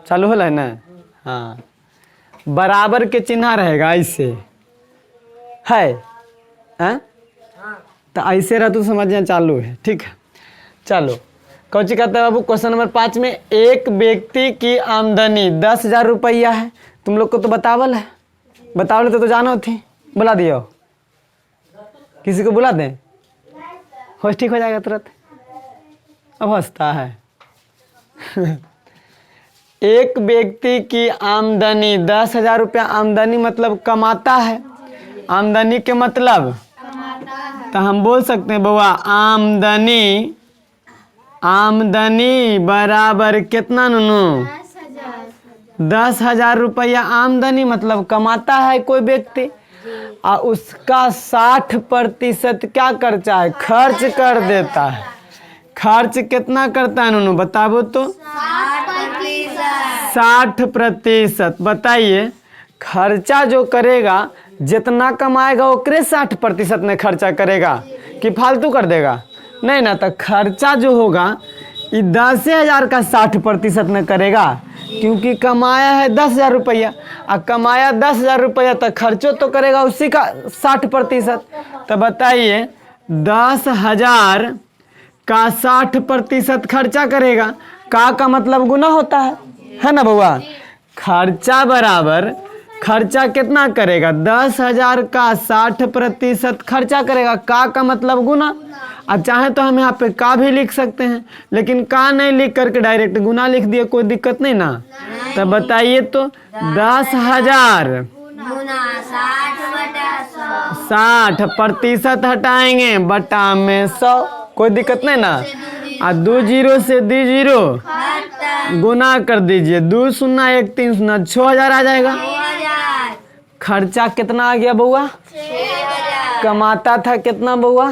चालू होला है ना। हाँ, बराबर के चिन्ह रहेगा ऐसे है, हैं? तो ऐसे रहा तो समझना चालू है। ठीक है, चलो कौची कहता है बाबू। क्वेश्चन नंबर 5 में एक व्यक्ति की आमदनी 10,000 रुपया है। तुम लोग को तो बतावल है, बतावल तो जानो थी, बुला दियो। किसी को बुला दें, हो ठीक हो जाएगा तुरंत। अब हंसता है। एक व्यक्ति की आमदनी 10,000 रुपया, आमदनी मतलब कमाता है। आमदनी के मतलब तो हम बोल सकते हैं बउआ आमदनी, आमदनी बराबर कितना नुनू 10,000 रुपया। आमदनी मतलब कमाता है कोई व्यक्ति, और उसका 60% क्या खर्चा है, खर्च कर देता है। खर्च कितना करता है नुनू बताओ तो 60%। बताइए खर्चा जो करेगा, जितना कमाएगा ओकरे 60% में खर्चा करेगा कि फालतू कर देगा, नहीं ना। तो खर्चा जो होगा ये 10,000 का 60% में करेगा, क्योंकि कमाया है 10,000 रुपया, और कमाया 10,000 रुपया तो खर्चो तो करेगा उसी का 60%। तो बताइए 10,000 का 60% खर्चा करेगा, का मतलब गुना होता है ना बउआ। खर्चा बराबर, खर्चा कितना करेगा 10,000 का 60% खर्चा करेगा, का मतलब गुना। अब चाहे तो हम यहाँ पे का भी लिख सकते हैं, लेकिन का नहीं लिख करके डायरेक्ट गुना लिख दिए, कोई दिक्कत नहीं ना। तो बताइए तो 10,000 60% हटाएंगे बटा में 100, कोई दिक्कत नहीं ना। और 2 जीरो से 2 जीरो गुना कर दीजिए, 2 शून्य 1 3 शून्य 6,000 आ जाएगा। खर्चा कितना आ गया बउआ, कमाता था कितना बउआ,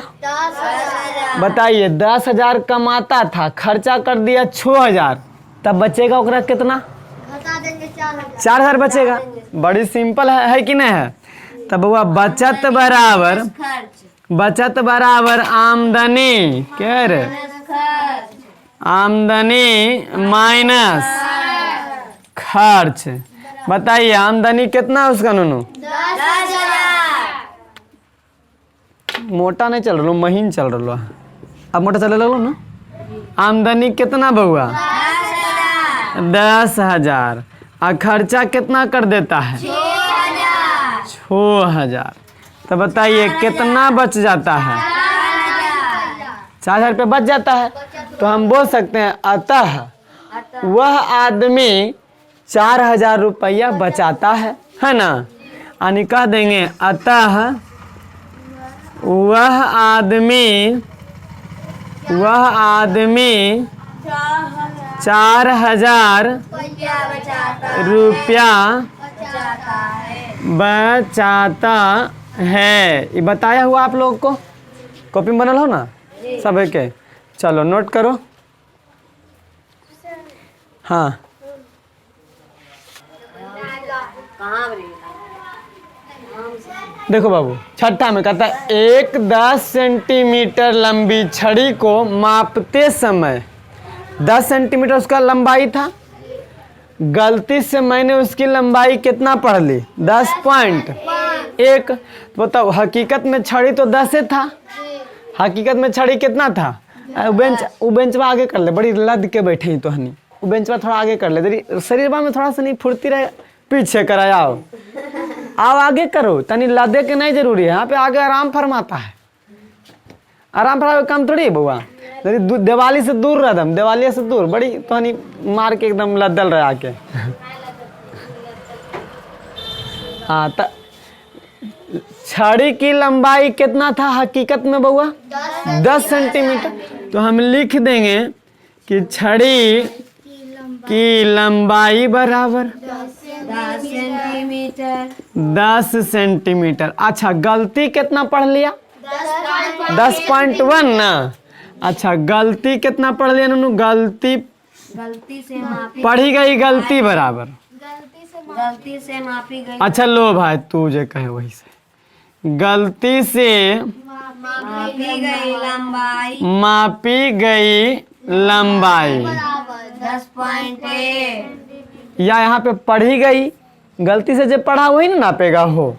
बताइए 10,000 कमाता था, खर्चा कर दिया 6,000, तब बचेगा ओकरा कितना, 4,000 बचेगा। बड़ी सिंपल है कि नहीं है। तब बउआ बचत बराबर, बचत बराबर आमदनी, क्या रे, आमदनी माइनस खर्च। बताइए आमदनी कितना उसका नुनू, 10,000। मोटा नहीं चल रहा, महीन चल रहा। अब मोटा चले लगो ना। आमदनी कितना बउआ 10,000, और खर्चा कितना कर देता है 6,000। तो बताइए कितना बच जाता है, 4,000 रुपये बच जाता है। तो हम बोल सकते हैं अतः वह आदमी 4,000 रुपया बचाता है ना। यानी कह देंगे अतः वह आदमी 4,000 रुपया बचाता है। ये बताया हुआ आप लोगों को, कॉपी में बनल हो ना सब के। चलो नोट करो। हाँ देखो बाबू, छठा में कहता है एक 10 सेंटीमीटर लंबी छड़ी को मापते समय 10 सेंटीमीटर उसका लंबाई था, गलती से मैंने उसकी लंबाई कितना पढ़ ली 10.1। तो बताओ हकीकत में छड़ी तो 10 था, हकीकत में छड़ी कितना था। वो बेंच में आगे कर ले, बड़ी लद के बैठे ही तो हनी, वो बेंच में थोड़ा आगे कर ले, तेरी शरीर में थोड़ा सा नहीं फुर्ती रहे, पीछे कराया आओ आगे करो, तनी लदे के नहीं जरूरी है, यहाँ पे आगे आराम फरमाता है। आराम फरमा काम थोड़ी है बउआ, दिवाली से दूर रह दम, दिवाली से दूर, बड़ी तो हनी मार के एकदम लदल रहे आके। हाँ तो छड़ी की लंबाई कितना था हकीकत में बउआ 10 सेंटीमीटर। तो हम लिख देंगे कि छड़ी की लंबाई बराबर 10 सेंटीमीटर। अच्छा गलती कितना पढ़ लिया 10.1 ना। अच्छा गलती कितना पढ़ लिया ननू, गलती से मापी पढ़ी गई, गलती बराबर गलती से मापी गई। अच्छा लो भाई तू जो कहे वही से, गलती से मापी गई लंबाई मापी गई लंबाई 10.1 या यहाँ पे पढ़ी गई, गलती से जब पढ़ा वही ना नापेगा हो,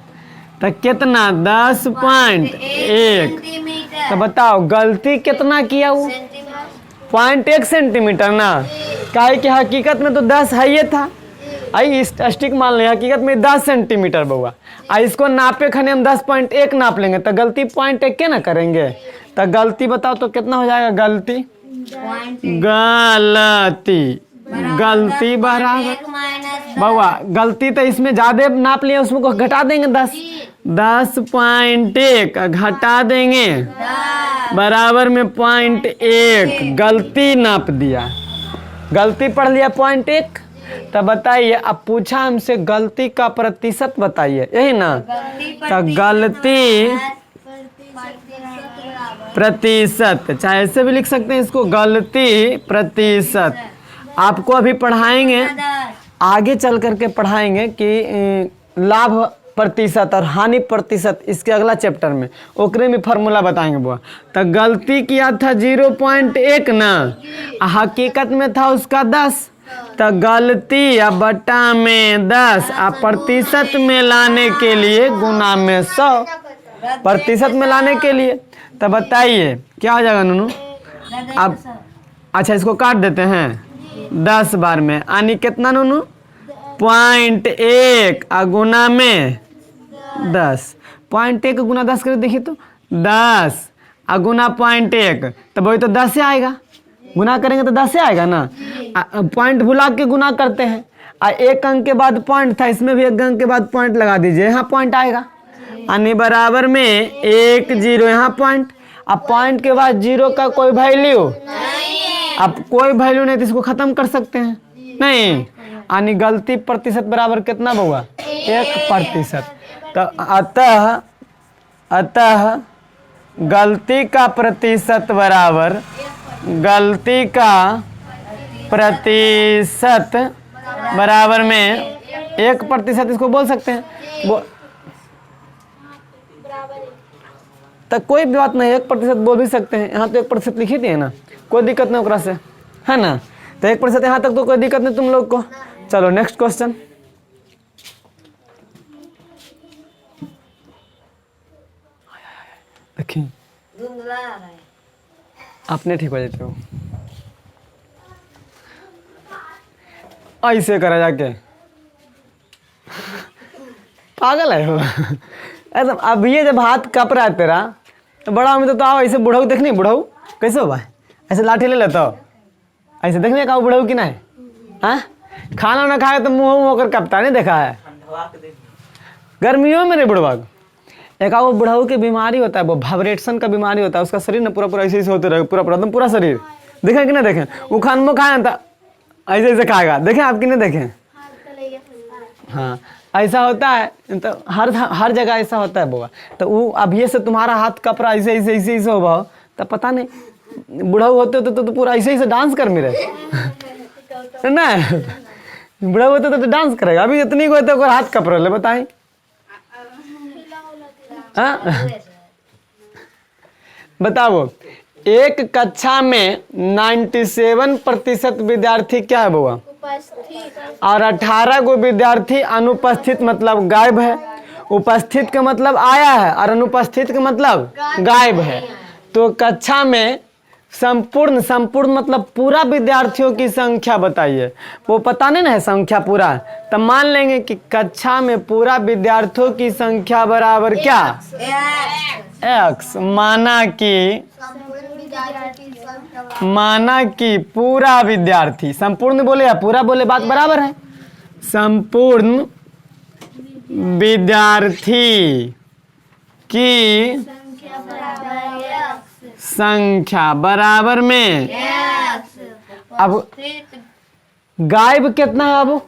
तो कितना 10.1। सेंटीमीटर तो बताओ गलती कितना किया वो, सेंटीमीटर 0.1 सेंटीमीटर ना, काहे कि हकीकत में तो 10 है ये था, आई स्टिक मान लें, हकीकत में 10 सेंटीमीटर बउआ, इसको नापे खने हम 10.1 नाप लेंगे तो गलती 0.1 के ना करेंगे, तो गलती बताओ तो कितना हो जाएगा गलती, गलती बराबर बउआ, गलती तो इसमें ज्यादा नाप लिए उसमें को घटा देंगे 10.1 घटा देंगे बराबर में 0.1, गलती नाप दिया, गलती पढ़ लिया 0.1। तो बताइए, अब पूछा हमसे गलती का प्रतिशत बताइए, यही ना, तो गलती प्रतिशत, चाहे ऐसे भी लिख सकते हैं इसको, गलती प्रतिशत। आपको अभी पढ़ाएंगे, आगे चल करके पढ़ाएंगे कि लाभ प्रतिशत और हानि प्रतिशत, इसके अगला चैप्टर में ओकरे में फार्मूला बताएंगे बुआ। तो गलती किया था 0.1 ना, हकीकत में था उसका 10, तो गलती अब बटा में 10, अब प्रतिशत में लाने के लिए गुना में 100, प्रतिशत में लाने के लिए। तो बताइए क्या हो जाएगा नूनू, अब अच्छा इसको काट देते हैं 10 बार में, यानी कितना नूनू 0.1 गुना में 10, 0.1 गुना 10 कर देखिए तो 10 गुना 0.1, तो वही तो 10 से आएगा, गुना करेंगे तो 10 से आएगा ना, पॉइंट भुला के गुना करते हैं, एक अंक के बाद पॉइंट था, इसमें भी एक अंक के बाद पॉइंट लगा दीजिए, यहाँ पॉइंट आएगा, यानी बराबर में 1 0 यहाँ पॉइंट, अब पॉइंट के बाद 0 का कोई वैल्यू, अब कोई वैल्यू नहीं तो इसको खत्म कर सकते हैं नहीं, यानी गलती प्रतिशत बराबर कितना होगा 1%। तो अतः गलती का प्रतिशत बराबर, गलती का प्रतिशत बराबर में 1%, इसको बोल सकते हैं तो कोई भी बात नहीं, 1% बोल भी सकते हैं, यहाँ तो 1% लिखी थी ना, कोई दिक्कत नहीं ओकरा से, है ना, तो 1% यहाँ तक तो कोई दिक्कत नहीं तुम लोग को। चलो नेक्स्ट क्वेश्चन, देखिए धुंधला आ रहा है। अपने ठीक हो जाते हो, ऐसे करा जाके पागल है हो एकदम। अब ये जब हाथ कप रहा है तेरा, तो बड़ा में तो आओ ऐसे बुढ़ऊ देखनी, बुढ़ऊ कैसे हो भाई, ऐसे लाठी ले लेता हो, ऐसे देखने का बुढ़ऊ की नहीं, हाँ खाना ना खाए तो मुँह होकर कपता नहीं देखा है, गर्मियों में रे बुढ़वा, एक वो बुढ़ऊ की बीमारी होता है, वो वाइब्रेशन का बीमारी होता है, उसका शरीर ना पूरा पूरा ऐसे ऐसे होते रहेगा, पूरा पूरा एकदम पूरा शरीर, देखें कि नहीं देखें, वो खान में खाए ना ऐसे ऐसे खाएगा, देखें आपकी नहीं देखें, हाँ ऐसा होता है, तो हर जगह ऐसा होता है बुआ। तो वो अब ये से तुम्हारा हाथ कपड़ा ऐसे ऐसे ऐसे ऐसे हो, तो पता नहीं बुढ़ऊ होते तो पूरा ऐसे ऐसे डांस कर मेरे ना, बुढ़ऊ होते तो डांस करेगा, अभी इतनी को तो हाथ कपड़ा ले बताए, हाँ बताओ, एक कक्षा में 97% विद्यार्थी क्या है बुआ, और 18 गो विद्यार्थी अनुपस्थित मतलब गायब है, उपस्थित का मतलब आया है और अनुपस्थित का मतलब गायब है। तो कक्षा में संपूर्ण मतलब पूरा विद्यार्थियों की संख्या बताइए, वो पता नहीं ना है संख्या पूरा, तब मान लेंगे कि कक्षा में पूरा विद्यार्थियों की संख्या बराबर क्या x, माना कि पूरा विद्यार्थी, संपूर्ण बोले या पूरा बोले बात बराबर है, संपूर्ण विद्यार्थी की संख्या बराबर में, अब गायब कितना है अब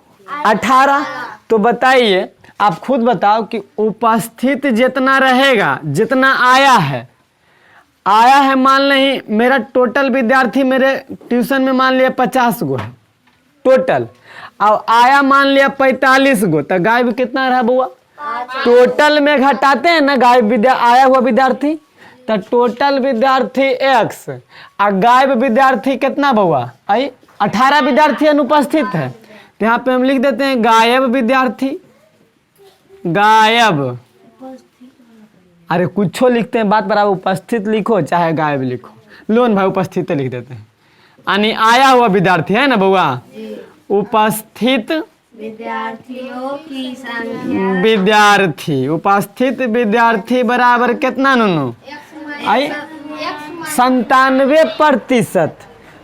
18, तो बताइए आप खुद बताओ कि उपस्थित जितना रहेगा, जितना आया है मान नहीं, मेरा टोटल विद्यार्थी मेरे ट्यूशन में मान लिया 50 गो है टोटल, अब आया मान लिया 45 गो, तो गायब कितना रहा बुआ, टोटल में घटाते हैं ना गायब आया हुआ विद्यार्थी, तो टोटल विद्यार्थी x और गायब विद्यार्थी कितना बुआ, आई 18 विद्यार्थी अनुपस्थित है, तो यहाँ पे हम लिख देते हैं गायब विद्यार्थी, गायब। अरे कुछो लिखते हैं, बात बराबर, उपस्थित लिखो चाहे गायब लिखो, लोन भाई उपस्थित लिख देते हैं। यानी आया हुआ विद्यार्थी है ना बउआ, उपस्थित विद्यार्थियों की संख्या विद्यार्थी, उपस्थित विद्यार्थी बराबर कितना नुनू आई 97%।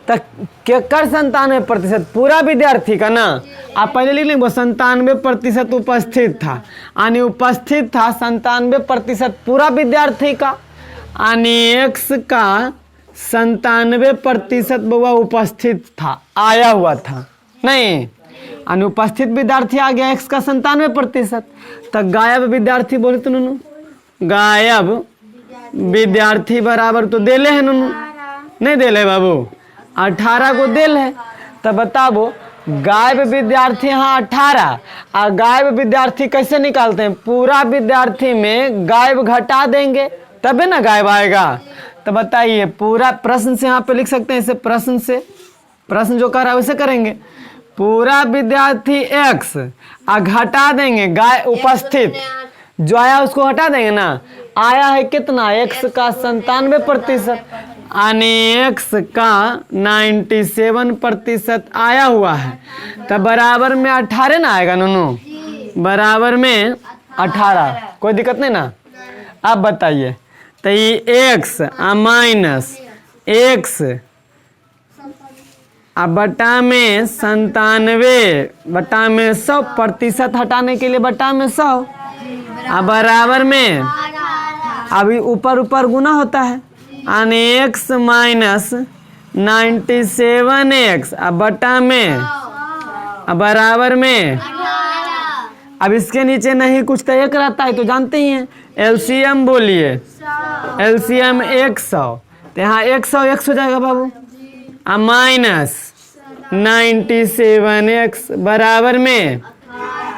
तक केकर 97%? पूरा विद्यार्थी का ना, आप पहले लिख लेंगे वो 97% उपस्थित था, यानी उपस्थित था 97% पूरा विद्यार्थी का, यानी x का 97% बउआ उपस्थित था, आया हुआ था नहीं, अनुपस्थित विद्यार्थी आ गया x का 97%। तब गायब विद्यार्थी बोले तो नुनू, गायब विद्यार्थी बराबर तो देले है नुनू, नहीं देले बाबू, 18 को देल है। तब बताबो गायब विद्यार्थी यहाँ 18, और गायब विद्यार्थी कैसे निकालते हैं? पूरा विद्यार्थी में गायब घटा देंगे तबे ना गायब आएगा। तो बताइए पूरा प्रश्न से यहाँ पे लिख सकते हैं, इसे प्रश्न से, प्रश्न जो कर रहा है वैसे करेंगे, पूरा विद्यार्थी x और घटा देंगे गाय उपस्थित जो आया उसको हटा देंगे ना, आया है कितना x का 97%, यानी x का 97% आया हुआ है। तब बराबर में 18 ना आएगा नूनू, बराबर में 18, कोई दिक्कत नहीं ना। अब बताइए तो ये x माइनस x अब बटा में 97 बटा में 100% हटाने के लिए बटा में 100, अब बराबर में अभी ऊपर ऊपर गुना होता है, यानी x माइनस 97x अब बटा में अब बराबर में, अब इसके नीचे नहीं कुछ तो एक रहता है तो जानते ही हैं, एलसीएम बोलिए, एलसीएम 100, तो यहाँ 100 x हो जाएगा बाबू, अब माइनस 97x बराबर में,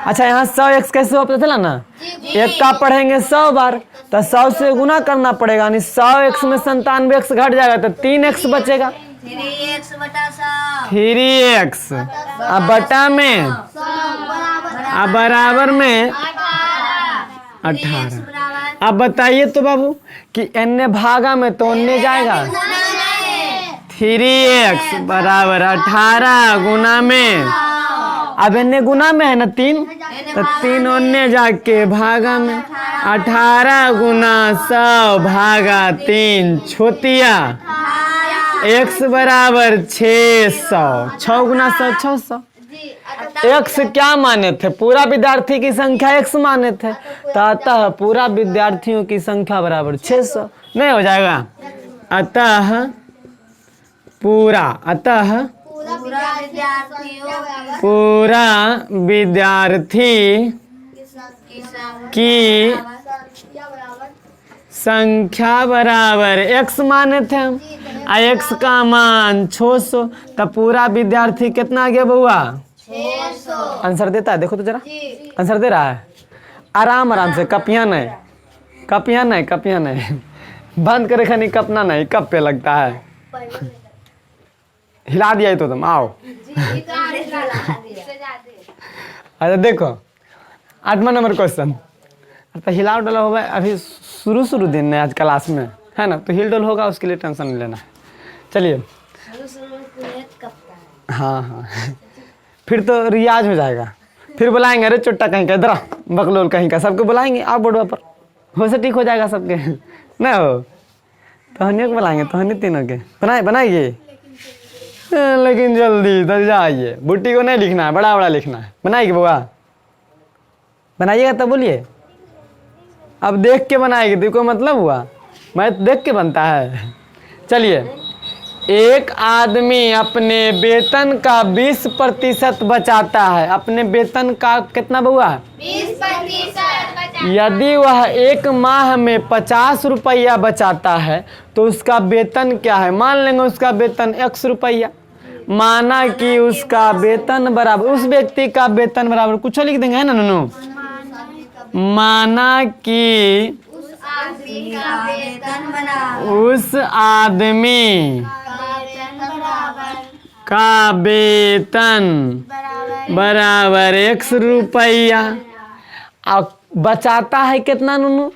अच्छा यहाँ 100x कैसे हो पता चला ना, एक का पढ़ेंगे 100 बार तो 100 से गुना करना पड़ेगा, यानी 100x में 97x घट जाएगा तो 3x बचेगा, 3x बटा 100, 3x अब बटा में अब बराबर में 18। अब बताइए तो बाबू कि एन्ने भागा में तो अन्य जाएगा, 3x बराबर 18 गुना में, अब इन्ने गुना में है ना 3, तो 3 अन्य जाके भागा में, 18 गुना 100 भागा 3 छोतिया, x बराबर 600, 6 गुना 100 600। x क्या माने थे? पूरा विद्यार्थी की संख्या x माने थे, तो अतः पूरा विद्यार्थियों की संख्या बराबर 600 नहीं हो जाएगा, अतः पूरा पूरा विद्यार्थी की संख्या बराबर x माने थे हम, x का मान 600, तब पूरा विद्यार्थी कितना आ गया बउआ? 600। आंसर देता है, देखो तो जरा आंसर दे रहा है, आराम आराम से, कपियां नहीं कपियां नहीं कपियां नहीं, बंद करे खनी कपना नहीं, कप पे लगता है, हिला दिया तो तुम आओ। अच्छा देखो 8वां नंबर क्वेश्चन, तो हिला डोला होगा अभी शुरू दिन है आज क्लास में है ना, तो हिल डोल होगा उसके लिए टेंशन नहीं लेना है। चलिए हाँ फिर तो रियाज हो जाएगा, फिर बुलाएंगे अरे चुट्टा कहीं का, इधर बकलोल कहीं का, सबको बुलाएंगे आप बोर्ड पर, हो से ठीक हो जाएगा सबके नहीं हो तो हनियों को बुलाएंगे, तो हनी तीनों के बनाइए लेकिन जल्दी तो जाइए, बुट्टी को नहीं लिखना है, बड़ा बड़ा लिखना है, बनाइए बुआ, बनाइएगा तब बोलिए, अब देख के बनाएगी तो कोई मतलब हुआ, मैं देख के बनता है। चलिए एक आदमी अपने वेतन का 20% बचाता है, अपने वेतन का कितना बुआ? 20%। यदि वह एक माह में 50 रुपया बचाता है तो उसका वेतन क्या है? मान लेंगे उसका वेतन 100 रुपया, माना कि उसका वेतन बराबर, उस व्यक्ति का वेतन बराबर, कुछ लिख देंगे है ना ननू, माना कि उस आदमी का वेतन बराबर, उस आदमी का वेतन बराबर 1 रुपया। अब बचाता है कितना नूनू?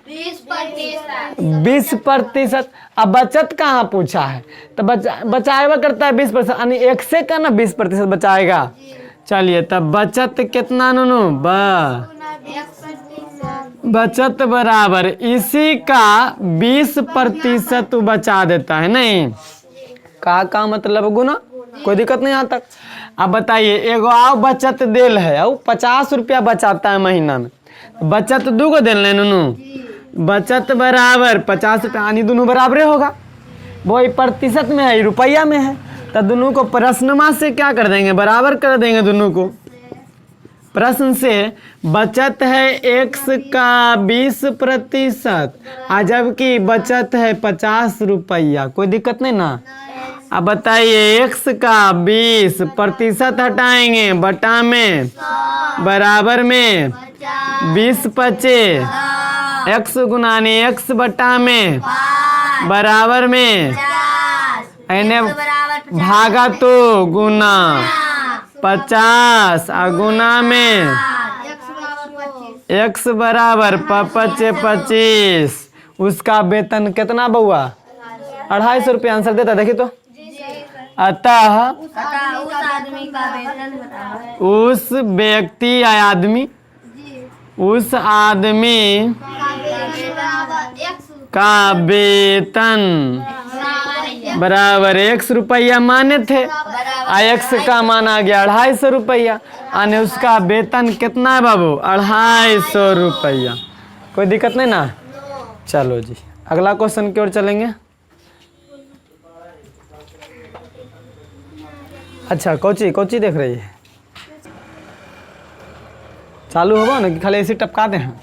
20%। अब बचत कहाँ पूछा है तो बचाएगा करता है 20%, यानी 1 से का ना 20% बचाएगा। चलिए तब बचत कितना नूनू? बचत बराबर इसी का 20% बचा देता है। नहीं का मतलब गुना, कोई दिक्कत नहीं यहाँ तक। अब बताइए एगो आओ बचत देल है और 50 रुपया बचाता है महीना में, बचत 2 को देल है नूनू। बचत बराबर 50 रुपया, यानी दोनों बराबरे होगा। वही प्रतिशत में है रुपया में है, तो दोनों को प्रश्नमा से क्या कर देंगे? बराबर कर देंगे दोनों को। प्रश्न से बचत है x का 20% जबकि बचत है 50 रुपया, कोई दिक्कत नहीं ना। अब बताइए x का 20% हटाएंगे बटा में बराबर में 20 पचे x गुनाने x बटा में बराबर में भागा तो गुना 50 गुना में x बराबर 25। उसका वेतन कितना बउआ? 250 रुपया आंसर देता, देखिए तो। अतः उस आदमी का वेतन बताओ। उस व्यक्ति या आदमी, उस आदमी का वेतन बराबर 1 रुपया माने थे, x का मान आ गया 250 रुपया, यानी उसका वेतन कितना है बाबू? 250 रुपया। कोई दिक्कत नहीं ना। चलो जी अगला क्वेश्चन की ओर चलेंगे। अच्छा कोची देख रही है? चालू होगा ना कि खाली ऐसे टपका दे हैं?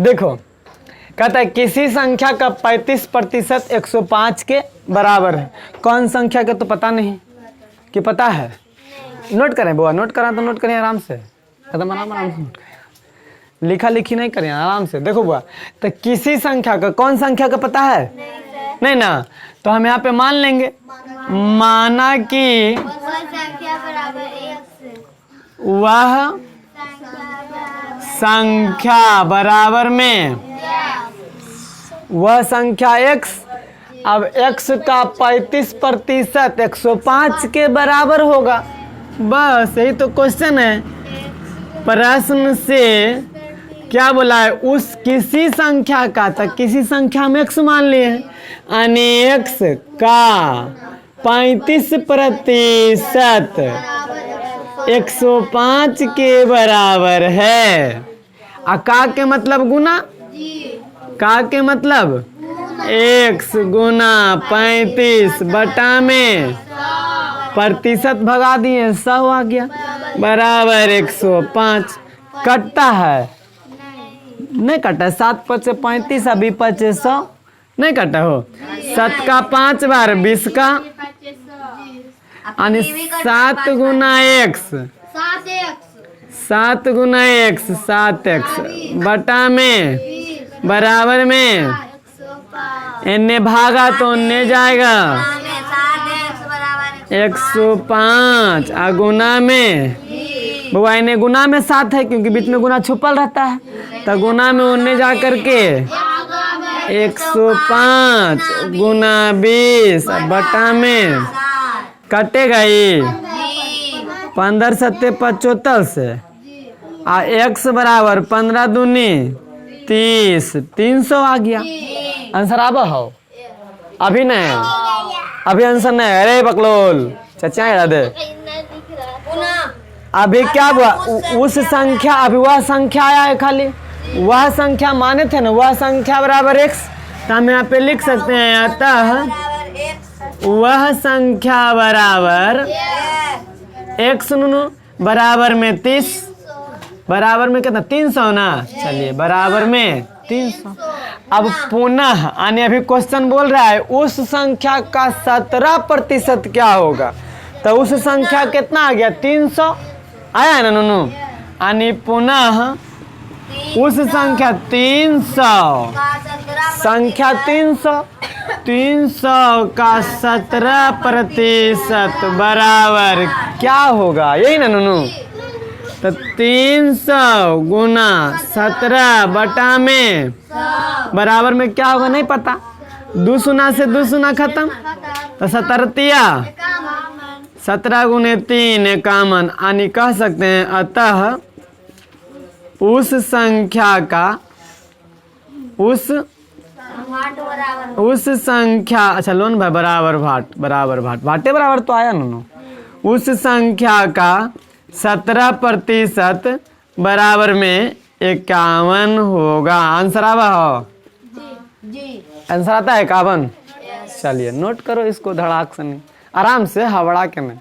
देखो कहता है किसी संख्या का 35% 105 के बराबर है। कौन संख्या का तो पता नहीं कि पता है? नोट करें बुआ, नोट करा तो नोट करें आराम से, एकदम आराम से नोट करें, लिखा लिखी नहीं करें, आराम से। देखो बुआ तो किसी संख्या का, कौन संख्या का पता है? नहीं ना, तो हम यहाँ पे मान लेंगे, माना कि वह संख्या बराबर में वह संख्या x, अब x का 35% 105 के बराबर होगा। बस यही तो क्वेश्चन है। प्रश्न से क्या बोला है? उस किसी संख्या का, तो किसी संख्या में x मान लिए हैं, यानी x का 35% 105 के बराबर है। का के मतलब गुना, का के मतलब x गुना 35 बटा में प्रतिशत भगा दिए 100 आ गया बराबर 105। कटता है? नहीं कटा। 7 पचे 35 अभी 100 नहीं कटा हो। 7 का 5 बार 20 का, यानी 7 गुना x 7 गुना x 7x बटा में बराबर में इन्ने भागा तो उन्ने जाएगा 105 गुना में बुआ इन्हें गुना में 7 है क्योंकि बीच में गुना छुपल रहता है, तो गुना में उन्ने जा करके 105 गुना 20 बटा में कटेगा ये 15 सत्ते 75 से x बराबर 15 दूनी 30 300 आ गया। आंसर आबा हो? अभी नहीं, अभी आंसर नहीं। अरे बकलोल चाचा याद दे। अभी क्या हुआ? उस संख्या, अभी वह संख्या आया है, खाली वह संख्या माने थे ना, वह संख्या बराबर x, तो हम यहाँ पे लिख सकते हैं अतः वह संख्या बराबर x बराबर में 30 बराबर में कितना 300 ना। चलिए बराबर में 300। अब पुनः यानी अभी क्वेश्चन बोल रहा है उस संख्या का 17% क्या होगा, तो उस संख्या कितना आ गया 300 आया है ना नूनू। यानी पुनः उस संख्या 300 का 17 संख्या 300 का 17% बराबर क्या होगा, यही ना नूनू। तो 300 गुना 17 बटा में बराबर में क्या होगा नहीं पता, 2 शून्य से 2 शून्य खत्म, तो 17 17 गुने 3 51, यानी कह सकते हैं अतः उस संख्या का भाट बराबर उस संख्या, अच्छा लोन भाई बराबर भाट भाटे बराबर तो आया ना। उस संख्या का 17% बराबर में 51 होगा। आंसर आवा हो, जी आंसर आता है 51। चलिए नोट करो इसको धड़ाक से, नहीं आराम से हवड़ा के नहीं।